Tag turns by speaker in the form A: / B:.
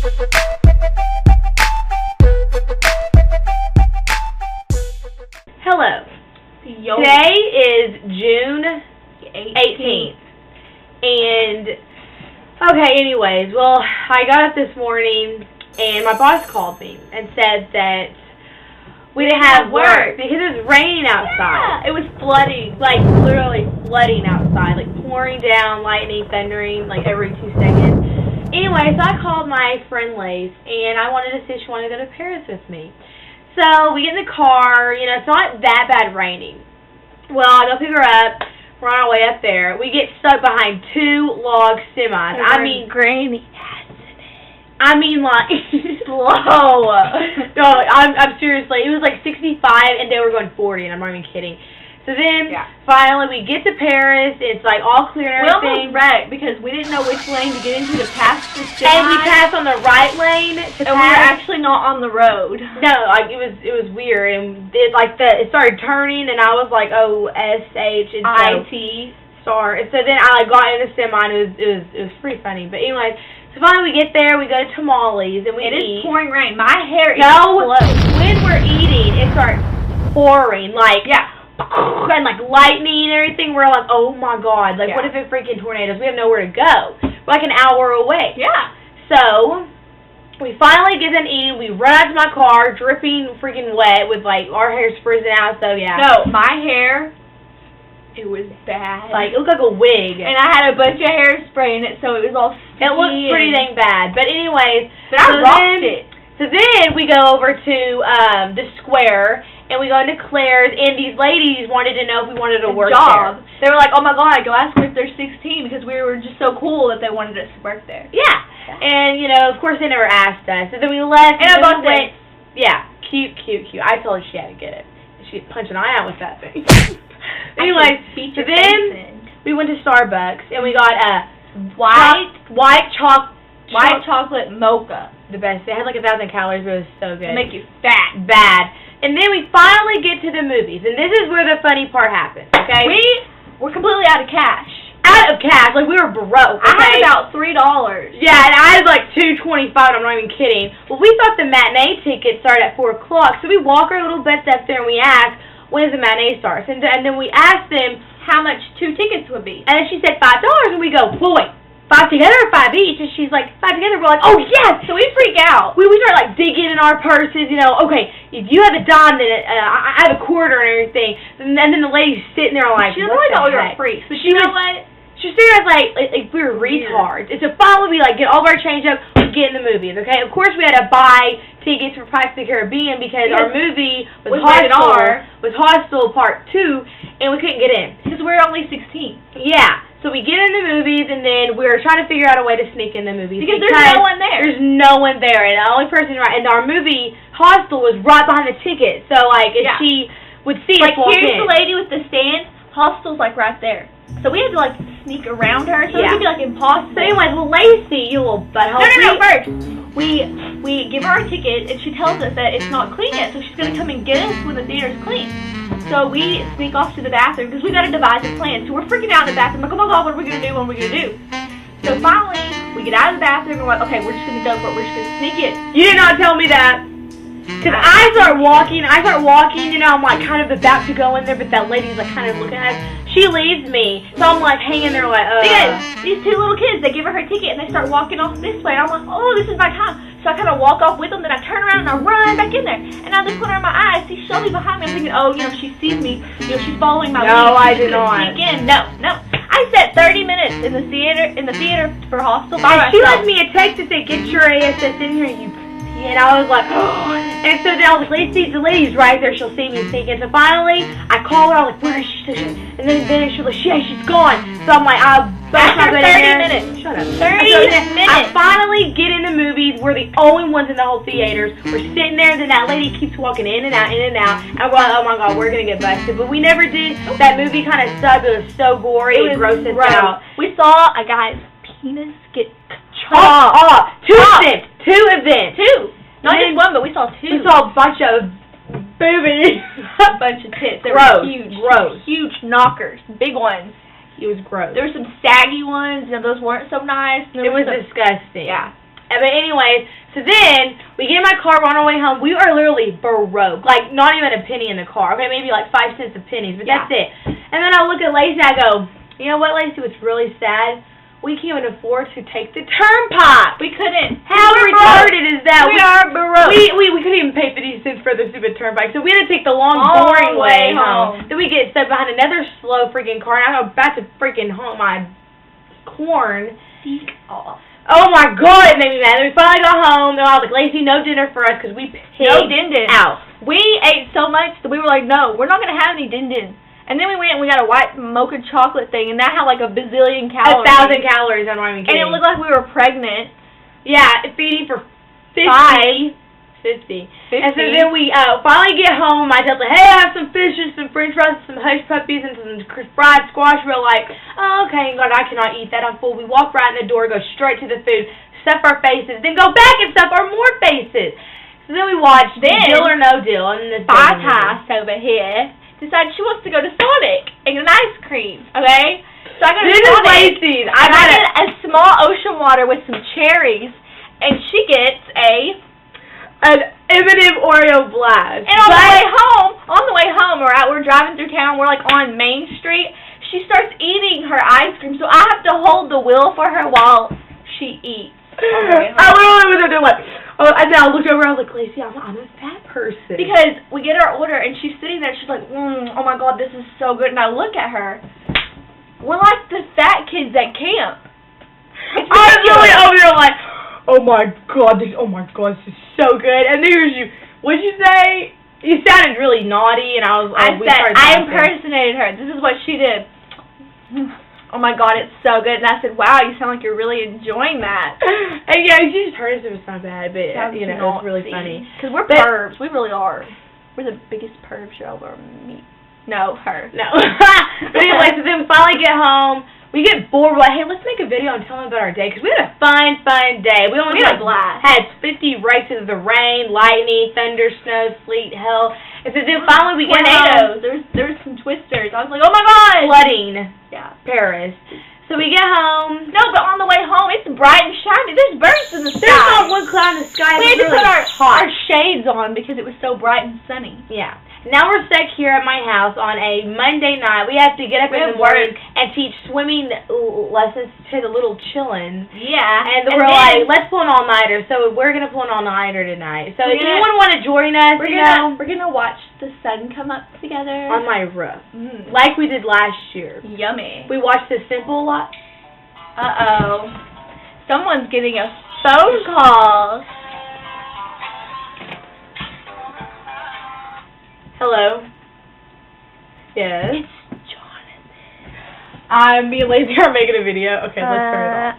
A: Hello.
B: Yo.
A: Today is June 18th. And, okay, anyways, well, I got up this morning and my boss called me and said that we didn't have work because it was raining outside.
B: Yeah, it was flooding.
A: Like, literally flooding outside, like pouring down, lightning, thundering, like every 2 seconds. Anyway, so I called my friend Lace and I wanted to see if she wanted to go to Paris with me. So we get in the car, you know, it's not that bad raining. Well, I go pick her up. We're on our way up there. We get stuck behind 2 log semis. I mean,
B: Granny.
A: I mean, like, slow. No, I'm seriously, it was like 65 and they were going 40 and I'm not even kidding. So then, finally, we get to Paris. It's like all clear and everything.
B: We almost wrecked because we didn't know which lane to get into to pass the semi.
A: And we passed on the right lane to
B: and we were actually not on the road.
A: No, like it was weird, and it started turning, and I was like, oh, S-H and
B: I-T
A: star, and so then I like got in the semi, and it was pretty funny. But anyway, so finally we get there, we go to Tamales, and we eat.
B: It is pouring rain. My hair is
A: slow.
B: When
A: We're eating, it starts pouring, like and like lightning and everything. We're like, oh my god, like what if it freaking tornadoes? We have nowhere to go. We're like an hour away.
B: Yeah.
A: So we finally get done eating. We run out to my car, dripping freaking wet with like our hair's frizzing out. So yeah.
B: No, my hair, it was bad.
A: Like it looked like a wig.
B: And I had a bunch of hairspray in it, so it was all sticky.
A: It looked pretty dang bad. But anyways,
B: but I rocked it.
A: So then we go over to the square. And we go into Claire's, and these ladies wanted to know if we wanted to work there.
B: They were like, oh my god, go ask them if they're 16, because we were just so cool that they wanted us to work there.
A: Yeah. And, you know, of course they never asked us. So then we left.
B: And I bought
A: went. Yeah, cute. I told her she had to get it. She'd punch an eye out with that thing. Anyway, so then we went to Starbucks, and we got a white chocolate mocha. The best. It had like 1,000 calories, but it was so good.
B: It'll make you fat.
A: Bad. And then we finally get to the movies, and this is where the funny part happens, okay?
B: We were completely out of cash.
A: Out of cash, like we were broke, okay?
B: I had about $3.
A: Yeah, and I had like $2.25, I'm not even kidding. Well, we thought the matinee tickets started at 4 o'clock, so we walk our little bets up there and we ask, when does the matinee start? And then we asked them
B: how much 2 tickets would be.
A: And then she said $5, and we go, well, wait. 5 together or 5 each? And she's like, 5 together. We're like, oh yes!
B: So we freak out.
A: We start like digging in our purses, you know. Okay, if you have a dime, then I have a quarter and everything. And then the lady's sitting there like,
B: she really thought we were freaks. But you know what?
A: She was staring at us like we were retards. And so finally we like get all of our change up, we get in the movies. Okay, of course we had to buy tickets for Pirates of the Caribbean because our movie was Hostel Part 2, and we couldn't get in
B: because we were only 16.
A: Yeah. So we get in the movies, and then we were trying to figure out a way to sneak in the movies.
B: Because there's no one there.
A: There's no one there, and the only person and our movie, Hostel, was right behind the ticket. So, like, if she would see us walk in.
B: Here's the lady with the stand, Hostel's, like, right there. So we had to, like, sneak around her, so it would be, like, impossible.
A: So anyways, well, Lacey, you little butthole.
B: No, first. We give her our ticket, and she tells us that it's not clean yet, so she's going to come and get us when the theater's clean. So we sneak off to the bathroom because we got to devise a plan. So we're freaking out in the bathroom. Like, oh my god, what are we going to do? What are we going to do? So finally, we get out of the bathroom and we're like, okay, we're just going to go for it. We're just going to sneak in.
A: You did not tell me that. Because I start walking, you know, I'm like kind of about to go in there, but that lady's like kind of looking at us. She leaves me. So I'm like hanging there like,
B: These 2 little kids, they give her ticket and they start walking off this way. And I'm like, oh, this is my time. So I kind of walk off with them, then I turn around and I run back in there. And out of the corner of my eye, I see Shelby behind me. I'm thinking, oh, you know, she sees me. You know, she's following my lead.
A: No, I did not.
B: Sneak in. No. I sat 30 minutes in the theater for Hostel by myself.
A: She left me a text to say, get your ASS in here, you. And I was like, oh. And so then I was like, the lady's right there. She'll see me sneaking. So finally, I call her. I'm like, where is she? And then she's like, she's gone. So I'm like,
B: after 30 minutes.
A: Shut up.
B: 30 minutes.
A: I finally get in the movies. We're the only ones in the whole theaters. We're sitting there, and then that lady keeps walking in and out. And we're like, oh my god, we're going to get busted. But we never did. That movie kind of sucked. It was so gory. It grossed us out.
B: We saw a guy's penis get
A: chopped off. 2 events.
B: 2. Not just 1, but we saw 2.
A: We saw a bunch of boobies.
B: A bunch of tits. They were huge.
A: Gross.
B: Huge knockers. Big ones.
A: It was gross.
B: There were some saggy ones, and those weren't so nice.
A: It was disgusting.
B: Yeah.
A: But anyways, so then we get in my car, we're on our way home. We are literally broke. Like, not even a penny in the car. Okay, maybe like 5 cents of pennies, but that's it. And then I look at Lacey and I go, you know what, Lacey, what's really sad? We can't even afford to take the turnpike.
B: We couldn't.
A: How retarded is that?
B: We are broke.
A: We couldn't even pay 50 cents for the stupid turnpike, so we had to take the long boring way home. Then we get stuck behind another slow freaking car, and I'm about to freaking haul my corn.
B: Seek off.
A: Oh my god, it made me mad. Then we finally got home, and I was like, Lacey, no dinner for us, because we paid out.
B: We ate so much that we were like, no, we're not going to have any din-din. And then we went and we got a white mocha chocolate thing, and that had like a bazillion calories.
A: 1,000 calories, I'm not even kidding.
B: And it looked like we were pregnant.
A: Yeah, feeding for 50. 50. And so then we finally get home. My dad's like, hey, I have some fish and some french fries and some hush puppies and some fried squash. We're like, oh, okay, God, I cannot eat that. I'm full. We walk right in the door, go straight to the food, stuff our faces, then go back and stuff our more faces. So then we watch Deal or No Deal. And this
B: Bypass over here decided she wants to go to Sonic and get an ice cream, okay? So I go to Sonic. I get a small ocean water with some cherries, and she gets
A: an M&M Oreo blast.
B: And on the way home, we're driving through town, we're like on Main Street, she starts eating her ice cream, so I have to hold the wheel for her while she eats.
A: I literally was there like, and then I looked over, I was like, Lacey, I'm a fat person.
B: Because we get our order, and she's sitting there, she's like, oh my God, this is so good, and I look at her, we're like the fat kids at camp.
A: I was really over there like, oh my God, this is so good. And there's you. What'd you say? You sounded really naughty, and I
B: impersonated her. This is what she did. Oh my God, it's so good. And I said, wow, you sound like you're really enjoying that.
A: And yeah, you just heard us. It was not bad, but it was really funny.
B: Because we're pervs. We really are. We're the biggest pervs you'll ever meet. No, her.
A: No. But anyway, so then we finally get home. We get bored. We're like, hey, let's make a video and tell them about our day. Because we had a fun day. We only had 50 rakes of the rain, lightning, thunder, snow, sleet, hell. And so then finally we get home.
B: There's some twisters. I was like, oh my God.
A: Flooding.
B: Yeah.
A: Paris. So we get home.
B: No, but on the way home, it's bright and shiny. There's birds in the sky.
A: There's not one cloud in the sky.
B: We had to put our shades on because it was so bright and sunny.
A: Yeah. Now we're stuck here at my house on a Monday night. We have to get up in the morning and teach swimming lessons to the little chillins.
B: Yeah.
A: And we're like, let's pull an all-nighter. So we're going to pull an all-nighter tonight. So if anyone want to join us,
B: we're going to watch the sun come up together.
A: On my roof. Like we did last year.
B: Yummy.
A: We watched The Simple lot.
B: Uh-oh. Someone's getting a phone call.
A: Hello. Yes.
B: It's Jonathan.
A: Me and Lacey are making a video. Okay, let's turn it off.